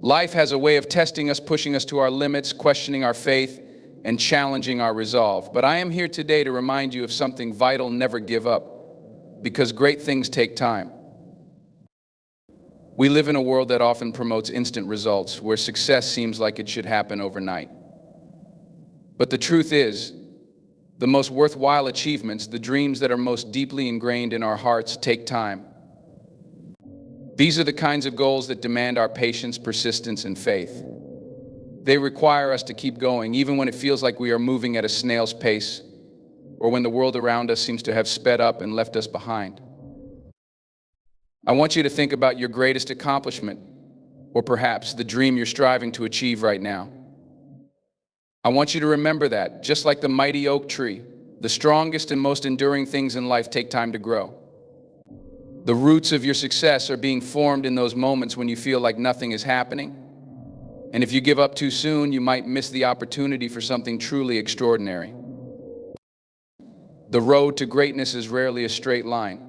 Life has a way of testing us, pushing us to our limits, questioning our faith, and challenging our resolve. But I am here today to remind you of something vital: never give up, because great things take time. We live in a world that often promotes instant results, where success seems like it should happen overnight. But the truth is, the most worthwhile achievements, the dreams that are most deeply ingrained in our hearts, take time. These are the kinds of goals that demand our patience, persistence, and faith. They require us to keep going, even when it feels like we are moving at a snail's pace, or when the world around us seems to have sped up and left us behind. I want you to think about your greatest accomplishment, or perhaps the dream you're striving to achieve right now. I want you to remember that, just like the mighty oak tree, the strongest and most enduring things in life take time to grow. The roots of your success are being formed in those moments when you feel like nothing is happening. And if you give up too soon, you might miss the opportunity for something truly extraordinary. The road to greatness is rarely a straight line.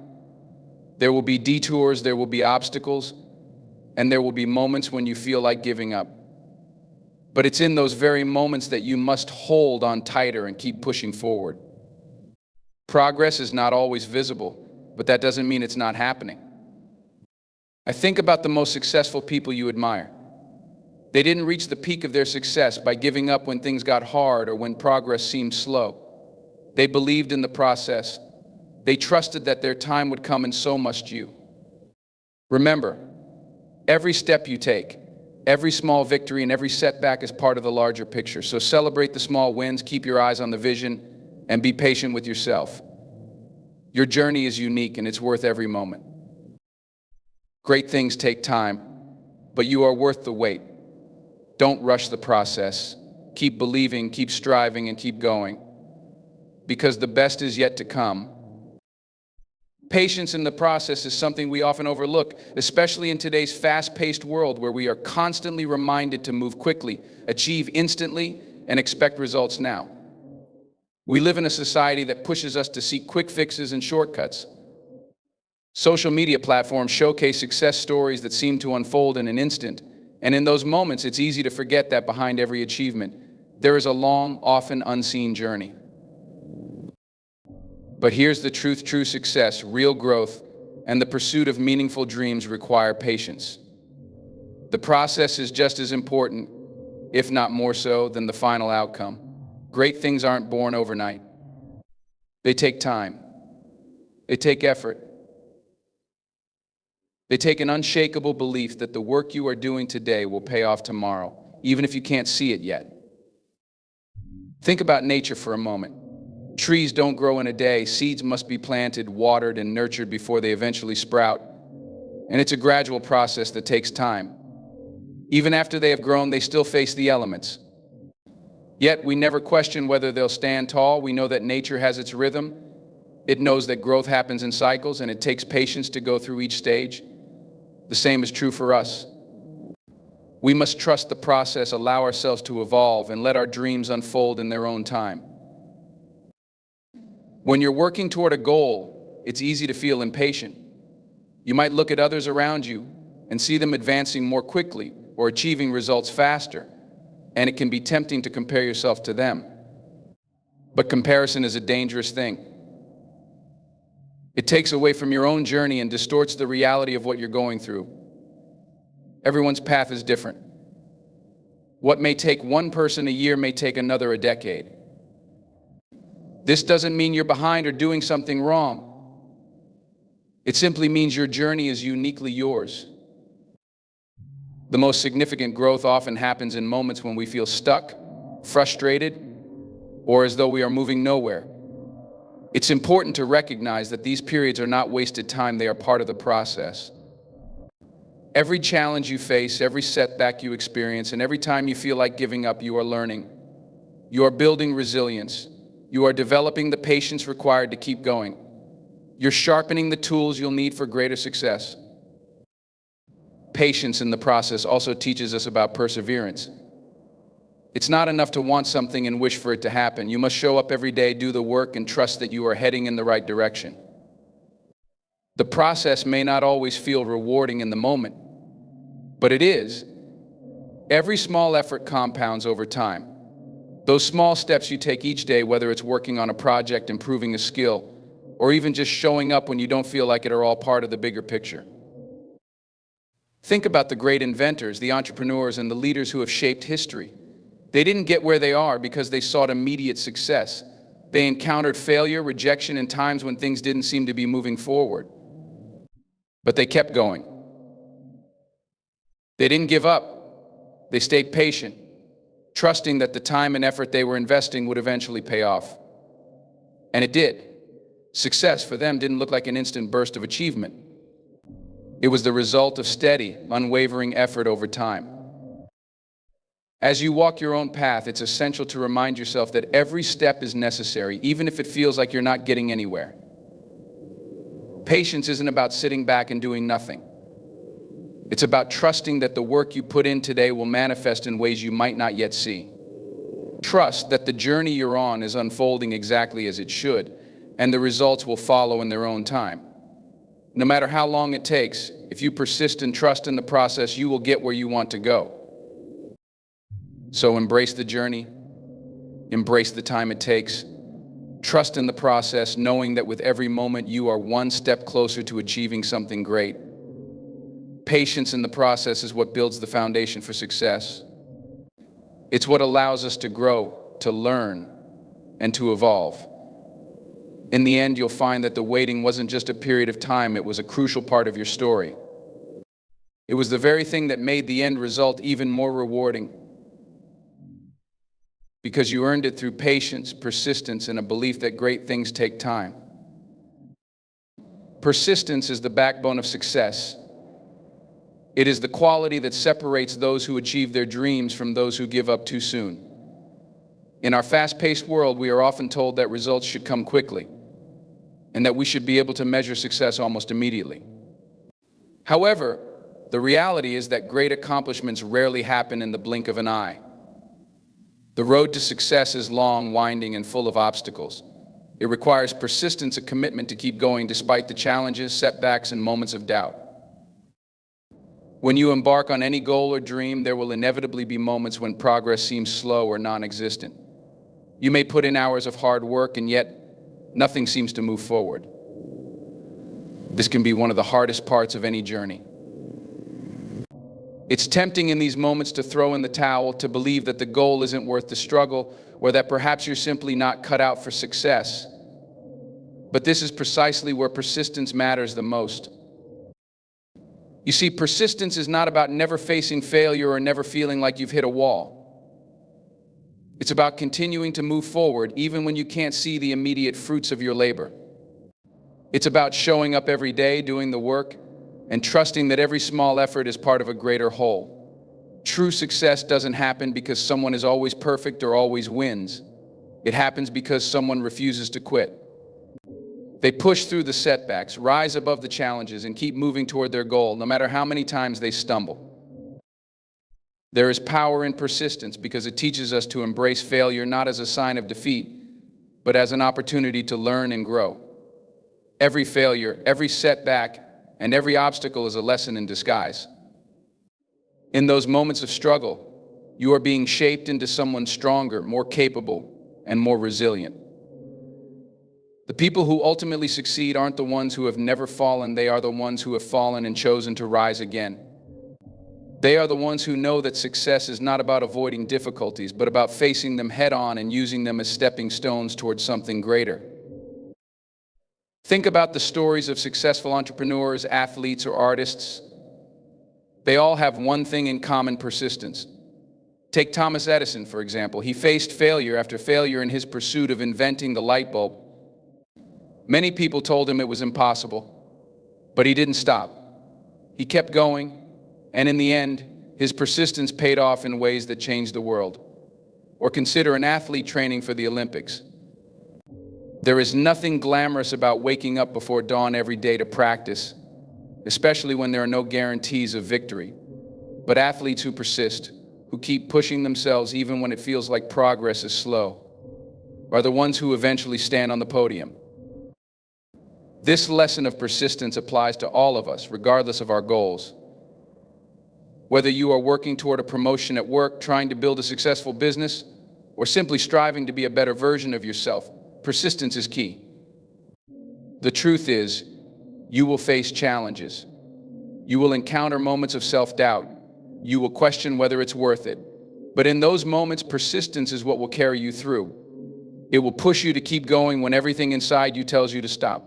There will be detours, there will be obstacles, and there will be moments when you feel like giving up. But it's in those very moments that you must hold on tighter and keep pushing forward. Progress is not always visible, but that doesn't mean it's not happening. I think about the most successful people you admire. They didn't reach the peak of their success by giving up when things got hard or when progress seemed slow. They believed in the process. They trusted that their time would come, and so must you. Remember, every step you take, every small victory, and every setback is part of the larger picture. So celebrate the small wins, keep your eyes on the vision, and be patient with yourself. Your journey is unique, and it's worth every moment. Great things take time, but you are worth the wait. Don't rush the process. Keep believing, keep striving, and keep going, because the best is yet to come. Patience in the process is something we often overlook, especially in today's fast-paced world where we are constantly reminded to move quickly, achieve instantly, and expect results now. We live in a society that pushes us to seek quick fixes and shortcuts. Social media platforms showcase success stories that seem to unfold in an instant, and in those moments, it's easy to forget that behind every achievement, there is a long, often unseen journey. But here's the truth: true success, real growth, and the pursuit of meaningful dreams require patience. The process is just as important, if not more so, than the final outcome. Great things aren't born overnight. They take time. They take effort. They take an unshakable belief that the work you are doing today will pay off tomorrow, even if you can't see it yet. Think about nature for a moment. Trees don't grow in a day. Seeds must be planted, watered, and nurtured before they eventually sprout. And it's a gradual process that takes time. Even after they have grown, they still face the elements. Yet we never question whether they'll stand tall. We know that nature has its rhythm. It knows that growth happens in cycles, and it takes patience to go through each stage. The same is true for us. We must trust the process, allow ourselves to evolve, and let our dreams unfold in their own time. When you're working toward a goal, it's easy to feel impatient. You might look at others around you and see them advancing more quickly or achieving results faster, and it can be tempting to compare yourself to them. But comparison is a dangerous thing. It takes away from your own journey and distorts the reality of what you're going through. Everyone's path is different. What may take one person a year may take another a decade. This doesn't mean you're behind or doing something wrong. It simply means your journey is uniquely yours. The most significant growth often happens in moments when we feel stuck, frustrated, or as though we are moving nowhere. It's important to recognize that these periods are not wasted time, they are part of the process. Every challenge you face, every setback you experience, and every time you feel like giving up, you are learning. You are building resilience. You are developing the patience required to keep going. You're sharpening the tools you'll need for greater success. Patience in the process also teaches us about perseverance. It's not enough to want something and wish for it to happen. You must show up every day, do the work, and trust that you are heading in the right direction. The process may not always feel rewarding in the moment, but it is, Every small effort compounds over time. Those small steps you take each day, whether it's working on a project, improving a skill, or even just showing up when you don't feel like it, are all part of the bigger picture. Think about the great inventors, the entrepreneurs, and the leaders who have shaped history. They didn't get where they are because they sought immediate success. They encountered failure, rejection, and times when things didn't seem to be moving forward. But they kept going. They didn't give up. They stayed patient, trusting that the time and effort they were investing would eventually pay off. And it did. Success for them didn't look like an instant burst of achievement. It was the result of steady, unwavering effort over time. As you walk your own path, it's essential to remind yourself that every step is necessary, even if it feels like you're not getting anywhere. Patience isn't about sitting back and doing nothing. It's about trusting that the work you put in today will manifest in ways you might not yet see. Trust that the journey you're on is unfolding exactly as it should, and the results will follow in their own time. No matter how long it takes, if you persist and trust in the process, you will get where you want to go. So embrace the journey, embrace the time it takes, trust in the process, knowing that with every moment you are one step closer to achieving something great. Patience in the process is what builds the foundation for success. It's what allows us to grow, to learn, and to evolve. In the end, you'll find that the waiting wasn't just a period of time, it was a crucial part of your story. It was the very thing that made the end result even more rewarding, because you earned it through patience, persistence, and a belief that great things take time. Persistence is the backbone of success. It is the quality that separates those who achieve their dreams from those who give up too soon. In our fast-paced world, we are often told that results should come quickly, and that we should be able to measure success almost immediately. However, the reality is that great accomplishments rarely happen in the blink of an eye. The road to success is long, winding, and full of obstacles. It requires persistence, a commitment to keep going despite the challenges, setbacks, and moments of doubt. When you embark on any goal or dream, there will inevitably be moments when progress seems slow or non-existent. You may put in hours of hard work, and yet nothing seems to move forward. This can be one of the hardest parts of any journey. It's tempting in these moments to throw in the towel, to believe that the goal isn't worth the struggle, or that perhaps you're simply not cut out for success. But this is precisely where persistence matters the most. You see, persistence is not about never facing failure or never feeling like you've hit a wall. It's about continuing to move forward even when you can't see the immediate fruits of your labor. It's about showing up every day, doing the work, and trusting that every small effort is part of a greater whole. True success doesn't happen because someone is always perfect or always wins. It happens because someone refuses to quit. They push through the setbacks, rise above the challenges, and keep moving toward their goal, no matter how many times they stumble. There is power in persistence because it teaches us to embrace failure not as a sign of defeat, but as an opportunity to learn and grow. Every failure, every setback, and every obstacle is a lesson in disguise. In those moments of struggle, you are being shaped into someone stronger, more capable, and more resilient. The people who ultimately succeed aren't the ones who have never fallen, they are the ones who have fallen and chosen to rise again. They are the ones who know that success is not about avoiding difficulties, but about facing them head on and using them as stepping stones towards something greater. Think about the stories of successful entrepreneurs, athletes, or artists. They all have one thing in common: persistence. Take Thomas Edison, for example. He faced failure after failure in his pursuit of inventing the light bulb. Many people told him it was impossible, but he didn't stop. He kept going, and in the end, his persistence paid off in ways that changed the world. Or consider an athlete training for the Olympics. There is nothing glamorous about waking up before dawn every day to practice, especially when there are no guarantees of victory. But athletes who persist, who keep pushing themselves even when it feels like progress is slow, are the ones who eventually stand on the podium. This lesson of persistence applies to all of us, regardless of our goals. Whether you are working toward a promotion at work, trying to build a successful business, or simply striving to be a better version of yourself, persistence is key. The truth is, you will face challenges. You will encounter moments of self-doubt. You will question whether it's worth it. But in those moments, persistence is what will carry you through. It will push you to keep going when everything inside you tells you to stop.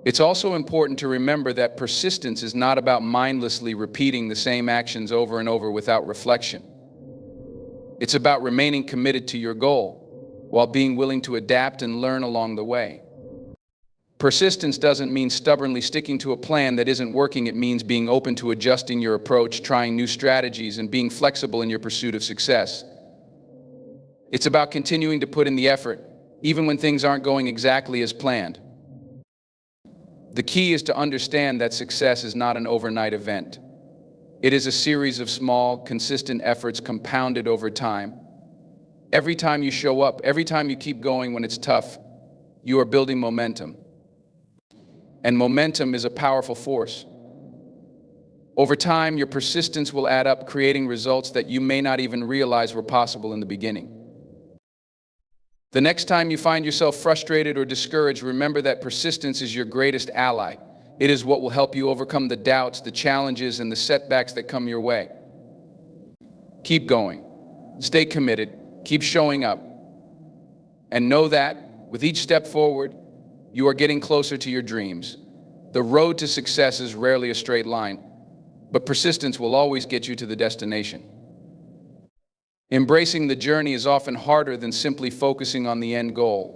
It's also important to remember that persistence is not about mindlessly repeating the same actions over and over without reflection. It's about remaining committed to your goal while being willing to adapt and learn along the way. Persistence doesn't mean stubbornly sticking to a plan that isn't working. It means being open to adjusting your approach, trying new strategies, and being flexible in your pursuit of success. It's about continuing to put in the effort, even when things aren't going exactly as planned. The key is to understand that success is not an overnight event. It is a series of small, consistent efforts compounded over time. Every time you show up, every time you keep going when it's tough, you are building momentum. And momentum is a powerful force. Over time, your persistence will add up, creating results that you may not even realize were possible in the beginning. The next time you find yourself frustrated or discouraged, remember that persistence is your greatest ally. It is what will help you overcome the doubts, the challenges, and the setbacks that come your way. Keep going. Stay committed. Keep showing up. And know that, with each step forward, you are getting closer to your dreams. The road to success is rarely a straight line, but persistence will always get you to the destination. Embracing the journey is often harder than simply focusing on the end goal.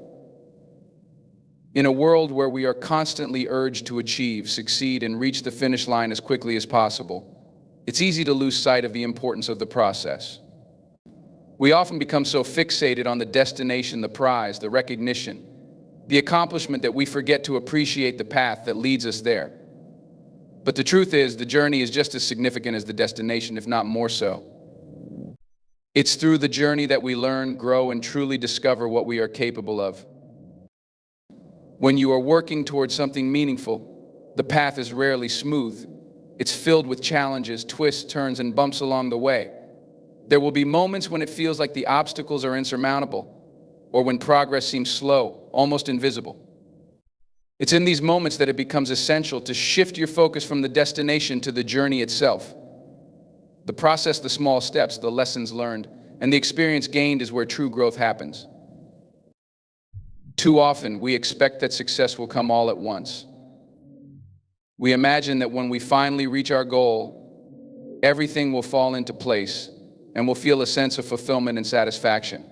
In a world where we are constantly urged to achieve, succeed, and reach the finish line as quickly as possible, it's easy to lose sight of the importance of the process. We often become so fixated on the destination, the prize, the recognition, the accomplishment that we forget to appreciate the path that leads us there. But the truth is, the journey is just as significant as the destination, if not more so. It's through the journey that we learn, grow, and truly discover what we are capable of. When you are working towards something meaningful, the path is rarely smooth. It's filled with challenges, twists, turns, and bumps along the way. There will be moments when it feels like the obstacles are insurmountable, or when progress seems slow, almost invisible. It's in these moments that it becomes essential to shift your focus from the destination to the journey itself. The process, the small steps, the lessons learned, and the experience gained is where true growth happens. Too often, we expect that success will come all at once. We imagine that when we finally reach our goal, everything will fall into place and we'll feel a sense of fulfillment and satisfaction.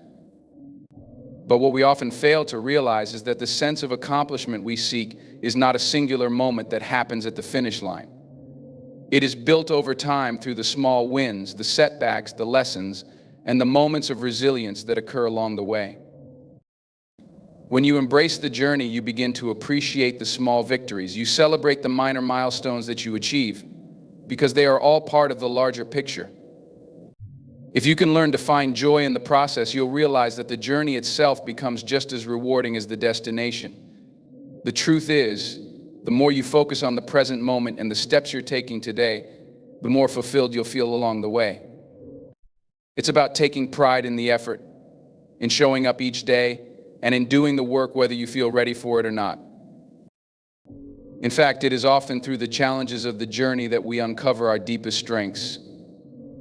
But what we often fail to realize is that the sense of accomplishment we seek is not a singular moment that happens at the finish line. It is built over time through the small wins, the setbacks, the lessons, and the moments of resilience that occur along the way. When you embrace the journey, you begin to appreciate the small victories. You celebrate the minor milestones that you achieve, because they are all part of the larger picture. If you can learn to find joy in the process, you'll realize that the journey itself becomes just as rewarding as the destination. The truth is, the more you focus on the present moment and the steps you're taking today, the more fulfilled you'll feel along the way. It's about taking pride in the effort, in showing up each day, and in doing the work whether you feel ready for it or not. In fact, it is often through the challenges of the journey that we uncover our deepest strengths.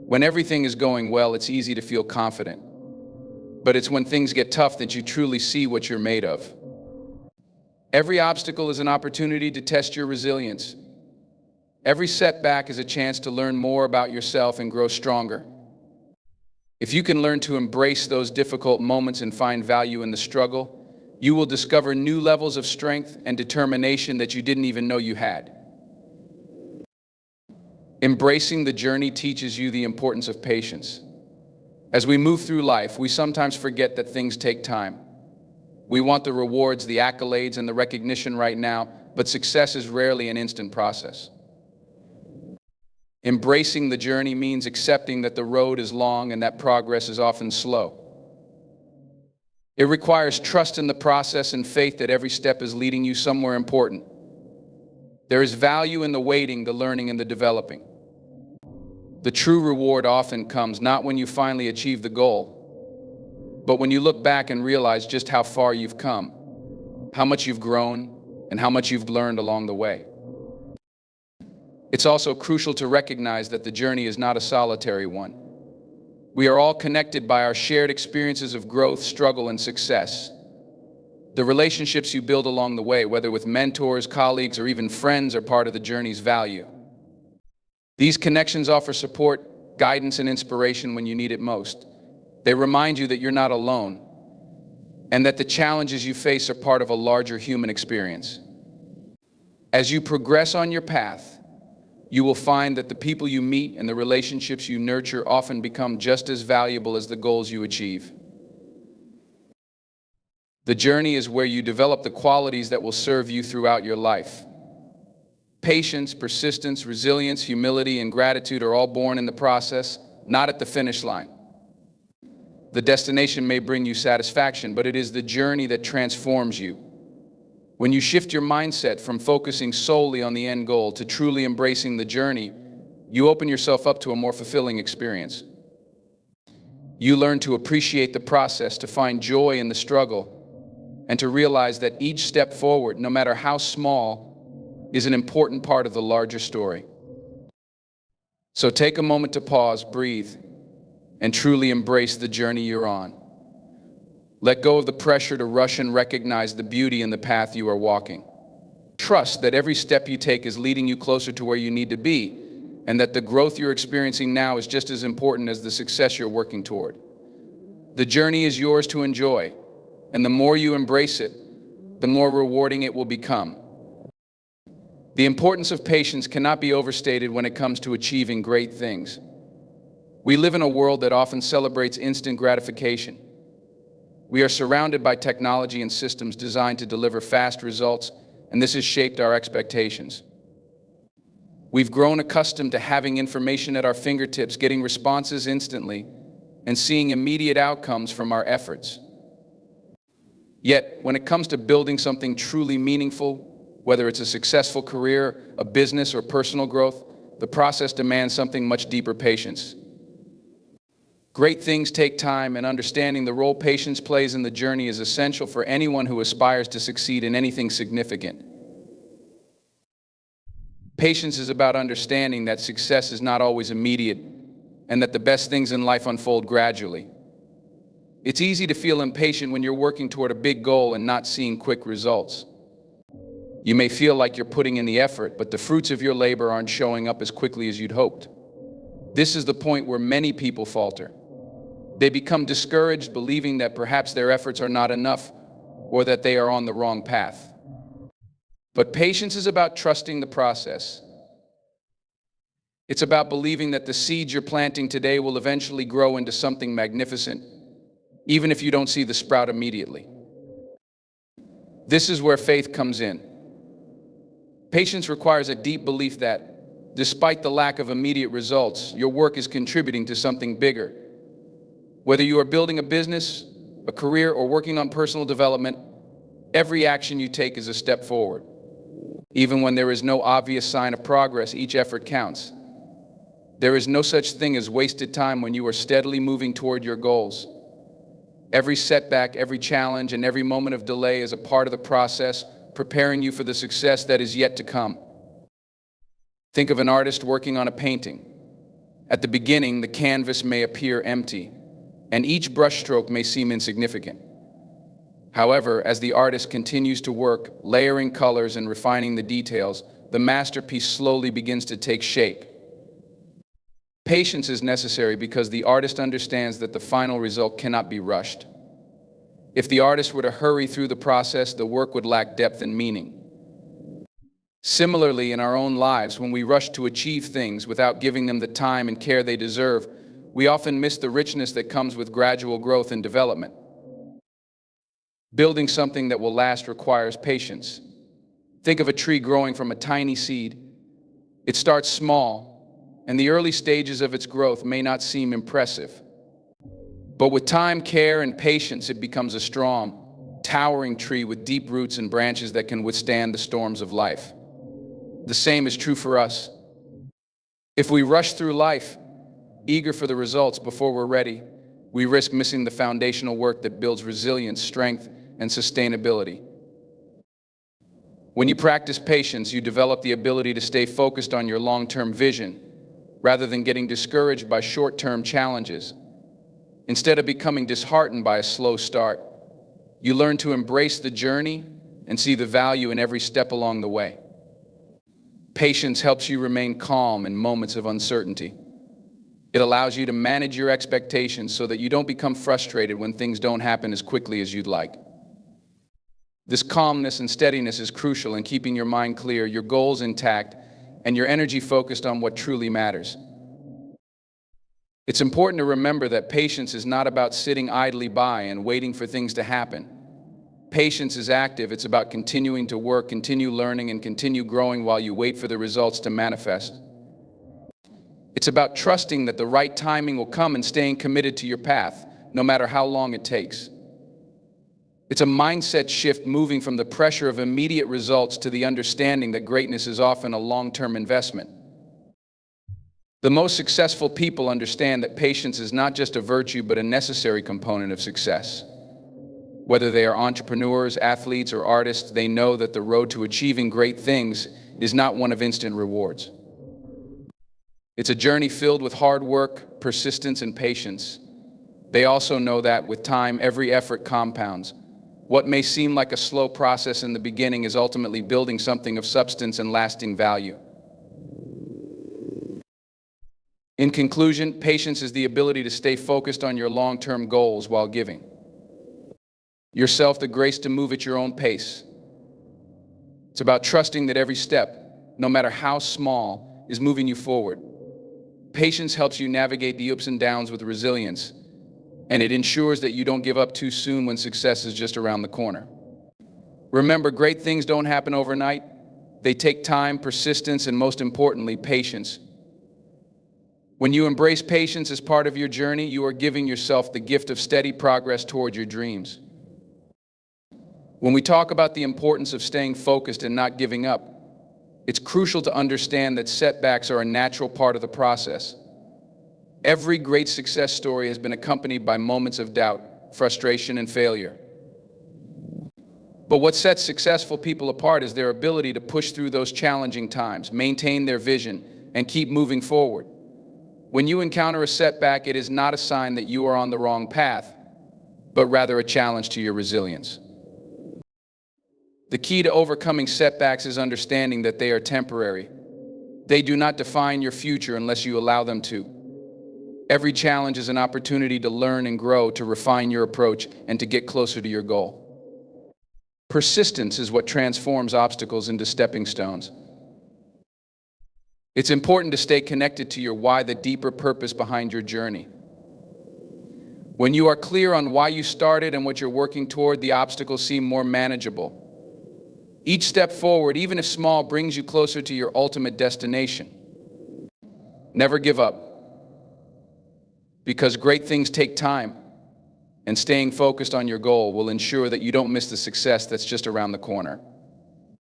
When everything is going well, it's easy to feel confident. But it's when things get tough that you truly see what you're made of. Every obstacle is an opportunity to test your resilience. Every setback is a chance to learn more about yourself and grow stronger. If you can learn to embrace those difficult moments and find value in the struggle, you will discover new levels of strength and determination that you didn't even know you had. Embracing the journey teaches you the importance of patience. As we move through life, we sometimes forget that things take time. We want the rewards, the accolades, and the recognition right now, but success is rarely an instant process. Embracing the journey means accepting that the road is long and that progress is often slow. It requires trust in the process and faith that every step is leading you somewhere important. There is value in the waiting, the learning, and the developing. The true reward often comes not when you finally achieve the goal, but when you look back and realize just how far you've come, how much you've grown, and how much you've learned along the way. It's also crucial to recognize that the journey is not a solitary one. We are all connected by our shared experiences of growth, struggle, and success. The relationships you build along the way, whether with mentors, colleagues, or even friends, are part of the journey's value. These connections offer support, guidance, and inspiration when you need it most. They remind you that you're not alone, and that the challenges you face are part of a larger human experience. As you progress on your path, you will find that the people you meet and the relationships you nurture often become just as valuable as the goals you achieve. The journey is where you develop the qualities that will serve you throughout your life. Patience, persistence, resilience, humility, and gratitude are all born in the process, not at the finish line. The destination may bring you satisfaction, but it is the journey that transforms you. When you shift your mindset from focusing solely on the end goal to truly embracing the journey, you open yourself up to a more fulfilling experience. You learn to appreciate the process, to find joy in the struggle, and to realize that each step forward, no matter how small, is an important part of the larger story. So take a moment to pause, breathe, and truly embrace the journey you're on. Let go of the pressure to rush and recognize the beauty in the path you are walking. Trust that every step you take is leading you closer to where you need to be, and that the growth you're experiencing now is just as important as the success you're working toward. The journey is yours to enjoy, and the more you embrace it, the more rewarding it will become. The importance of patience cannot be overstated when it comes to achieving great things. We live in a world that often celebrates instant gratification. We are surrounded by technology and systems designed to deliver fast results, and this has shaped our expectations. We've grown accustomed to having information at our fingertips, getting responses instantly, and seeing immediate outcomes from our efforts. Yet, when it comes to building something truly meaningful, whether it's a successful career, a business, or personal growth, the process demands something much deeper: patience. Great things take time, and understanding the role patience plays in the journey is essential for anyone who aspires to succeed in anything significant. Patience is about understanding that success is not always immediate, and that the best things in life unfold gradually. It's easy to feel impatient when you're working toward a big goal and not seeing quick results. You may feel like you're putting in the effort, but the fruits of your labor aren't showing up as quickly as you'd hoped. This is the point where many people falter. They become discouraged, believing that perhaps their efforts are not enough, or that they are on the wrong path. But patience is about trusting the process. It's about believing that the seeds you're planting today will eventually grow into something magnificent, even if you don't see the sprout immediately. This is where faith comes in. Patience requires a deep belief that, despite the lack of immediate results, your work is contributing to something bigger. Whether you are building a business, a career, or working on personal development, every action you take is a step forward. Even when there is no obvious sign of progress, each effort counts. There is no such thing as wasted time when you are steadily moving toward your goals. Every setback, every challenge, and every moment of delay is a part of the process, preparing you for the success that is yet to come. Think of an artist working on a painting. At the beginning, the canvas may appear empty, and each brushstroke may seem insignificant. However, as the artist continues to work, layering colors and refining the details, the masterpiece slowly begins to take shape. Patience is necessary because the artist understands that the final result cannot be rushed. If the artist were to hurry through the process, the work would lack depth and meaning. Similarly, in our own lives, when we rush to achieve things without giving them the time and care they deserve, we often miss the richness that comes with gradual growth and development. Building something that will last requires patience. Think of a tree growing from a tiny seed. It starts small, and the early stages of its growth may not seem impressive. But with time, care, and patience, it becomes a strong, towering tree with deep roots and branches that can withstand the storms of life. The same is true for us. If we rush through life, eager for the results before we're ready, we risk missing the foundational work that builds resilience, strength, and sustainability. When you practice patience, you develop the ability to stay focused on your long-term vision, rather than getting discouraged by short-term challenges. Instead of becoming disheartened by a slow start, you learn to embrace the journey and see the value in every step along the way. Patience helps you remain calm in moments of uncertainty. It allows you to manage your expectations so that you don't become frustrated when things don't happen as quickly as you'd like. This calmness and steadiness is crucial in keeping your mind clear, your goals intact, and your energy focused on what truly matters. It's important to remember that patience is not about sitting idly by and waiting for things to happen. Patience is active. It's about continuing to work, continue learning, and continue growing while you wait for the results to manifest. It's about trusting that the right timing will come and staying committed to your path, no matter how long it takes. It's a mindset shift, moving from the pressure of immediate results to the understanding that greatness is often a long-term investment. The most successful people understand that patience is not just a virtue, but a necessary component of success. Whether they are entrepreneurs, athletes, or artists, they know that the road to achieving great things is not one of instant rewards. It's a journey filled with hard work, persistence, and patience. They also know that with time, every effort compounds. What may seem like a slow process in the beginning is ultimately building something of substance and lasting value. In conclusion, patience is the ability to stay focused on your long-term goals while giving yourself the grace to move at your own pace. It's about trusting that every step, no matter how small, is moving you forward. Patience helps you navigate the ups and downs with resilience, and it ensures that you don't give up too soon when success is just around the corner. Remember, great things don't happen overnight. They take time, persistence, and most importantly, patience. When you embrace patience as part of your journey, you are giving yourself the gift of steady progress toward your dreams. When we talk about the importance of staying focused and not giving up, it's crucial to understand that setbacks are a natural part of the process. Every great success story has been accompanied by moments of doubt, frustration, and failure. But what sets successful people apart is their ability to push through those challenging times, maintain their vision, and keep moving forward. When you encounter a setback, it is not a sign that you are on the wrong path, but rather a challenge to your resilience. The key to overcoming setbacks is understanding that they are temporary. They do not define your future unless you allow them to. Every challenge is an opportunity to learn and grow, to refine your approach, and to get closer to your goal. Persistence is what transforms obstacles into stepping stones. It's important to stay connected to your why, the deeper purpose behind your journey. When you are clear on why you started and what you're working toward, the obstacles seem more manageable. Each step forward, even if small, brings you closer to your ultimate destination. Never give up, because great things take time, and staying focused on your goal will ensure that you don't miss the success that's just around the corner.